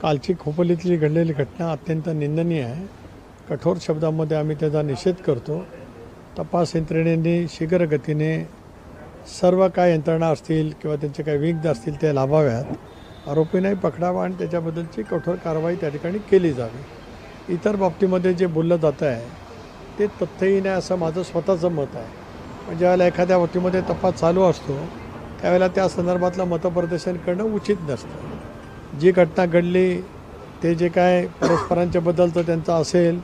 कालची खोपोलीतली घडलेली घटना अत्यंत निंदनीय आहे. कठोर शब्दांमध्ये आम्ही त्याचा निषेध करतो. तपास यंत्रणेने शीघ्र गतीने सर्व काय यंत्रणा असतील किंवा त्यांचे काही विघ्न असतील ते लाभाव्यात, आरोपींनाही पकडावा आणि त्याच्याबद्दलची कठोर कारवाई त्या ठिकाणी केली जावी. इतर बाबतीमध्ये जे बोललं जातं आहे ते तथ्यहीन आहे असं माझं स्वतःचं मत आहे. पण ज्यावेळेला एखाद्या बाबतीमध्ये तपास चालू असतो त्यावेळेला त्या संदर्भातलं मतप्रदर्शन करणं उचित नसतं. जी घटना घडली ते जे काय परस्परांच्या बद्दलचं त्यांचं असेल,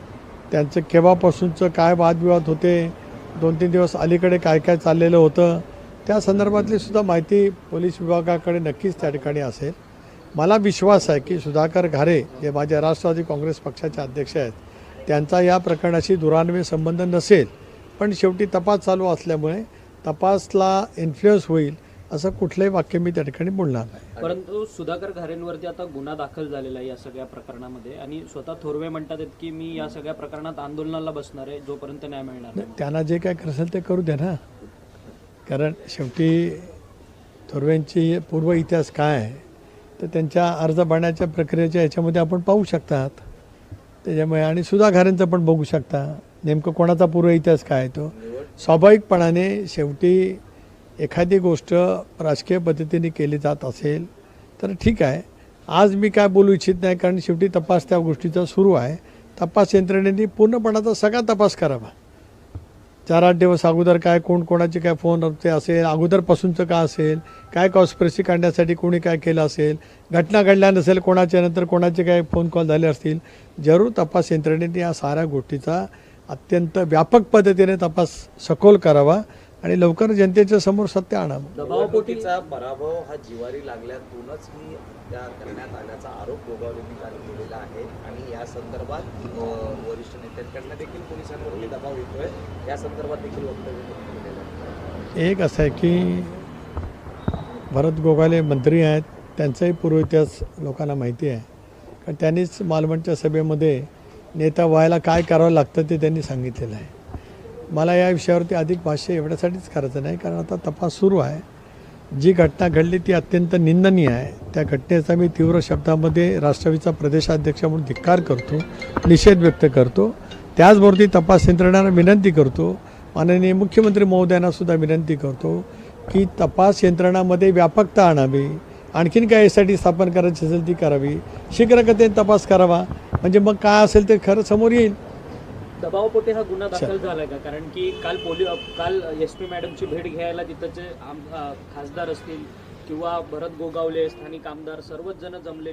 त्यांचं केव्हापासूनचं काय वादविवाद होते, 2-3 दिवस अलीकडे काय काय चाललेलं होतं, त्या संदर्भातली सुद्धा माहिती पोलीस विभागाकडे नक्कीच त्या ठिकाणी असेल. मला विश्वास आहे की सुधाकर घारे जे माझे राष्ट्रवादी काँग्रेस पक्षाचे अध्यक्ष आहेत त्यांचा या प्रकरणाशी दुरान्वय संबंध नसेल. पण शेवटी तपास चालू असल्यामुळे तपासला इन्फ्लुअन्स होईल असं कुठलंही वाक्य मी त्या ठिकाणी बोलणार नाही. परंतु सुधाकर घारेंवरती आता गुन्हा दाखल झालेला आहे या सगळ्या प्रकरणामध्ये आणि स्वतः थोरवे म्हणतात आहेत की मी या सगळ्या प्रकरणात आंदोलनाला बसणार आहे जोपर्यंत न्याय मिळणार नाही. त्यांना जे काय असेल ते करू द्या ना. कारण शेवटी थोरवेंची पूर्व इतिहास काय आहे तर त्यांच्या अर्ज भरण्याच्या प्रक्रियेच्या याच्यामध्ये आपण पाहू शकतात. त्याच्यामुळे आणि सुधा घारेंचं पण बघू शकता नेमकं कोणाचा पूर्व इतिहास काय आहे. तो स्वाभाविकपणाने शेवटी एखादी गोष्ट राजकीय पद्धतीने केली जात असेल तर ठीक आहे. आज मी काय बोलू इच्छित नाही कारण शेवटी तपास त्या गोष्टीचा सुरू आहे. तपास यंत्रणेने पूर्णपणाचा सगळा तपास करावा. 4-8 दिवस अगोदर काय कोणाचे काय फोन ते असेल, अगोदरपासूनचं काय असेल, काय कॉन्स्पिरसी काढण्यासाठी कोणी काय केलं असेल, घटना घडल्या नसेल कोणाच्या नंतर कोणाचे काय फोन कॉल झाले असतील, जरूर तपास यंत्रणेने या साऱ्या गोष्टीचा अत्यंत व्यापक पद्धतीने तपास सखोल करावा आणि लवकर जनतेच्या समोर सत्य आणावं. दबावपोटीचा पराभव हा जिवारी लागल्यातूनच ही त्या करण्यात आल्याचा आरोप गोगावलेंनी काल केलेला आहे आणि या संदर्भात वरिष्ठ नेत्यांकडनं देखील पोलिसांवरती दबाव येतोय. या संदर्भात देखील वक्तव्य केलेलं आहे. एक असं आहे की भरत गोगावले मंत्री आहेत, त्यांचाही पूर्व इतिहास लोकांना माहिती आहे. कारण त्यांनीच मालवणच्या सभेमध्ये नेता व्हायला काय करावं लागतं ते त्यांनी सांगितलेलं आहे. मला या विषयावरती अधिक भाष्य एवढ्यासाठीच करायचं नाही कारण आता तपास सुरू आहे. जी घटना घडली ती अत्यंत निंदनीय आहे. त्या घटनेचा मी तीव्र शब्दामध्ये राष्ट्रवादीचा प्रदेशाध्यक्ष म्हणून धिक्कार करतो, निषेध व्यक्त करतो. त्याचबरोबर ती तपास यंत्रणांना विनंती करतो, माननीय मुख्यमंत्री महोदयांनासुद्धा विनंती करतो की तपास यंत्रणामध्ये व्यापकता आणावी. आणखीन काय यासाठी स्थापन करायची असेल ती करावी. शीघ्रगतीने तपास करावा म्हणजे मग काय असेल ते खरं समोर येईल. दबावपोटी हा गुन्हा दाखल झालाय का? कारण की काल SP मॅडमची भेट घ्यायला तिथंचे खासदार असतील किंवा भरत गोगावले स्थानिक आमदार सर्वच जण जमलेले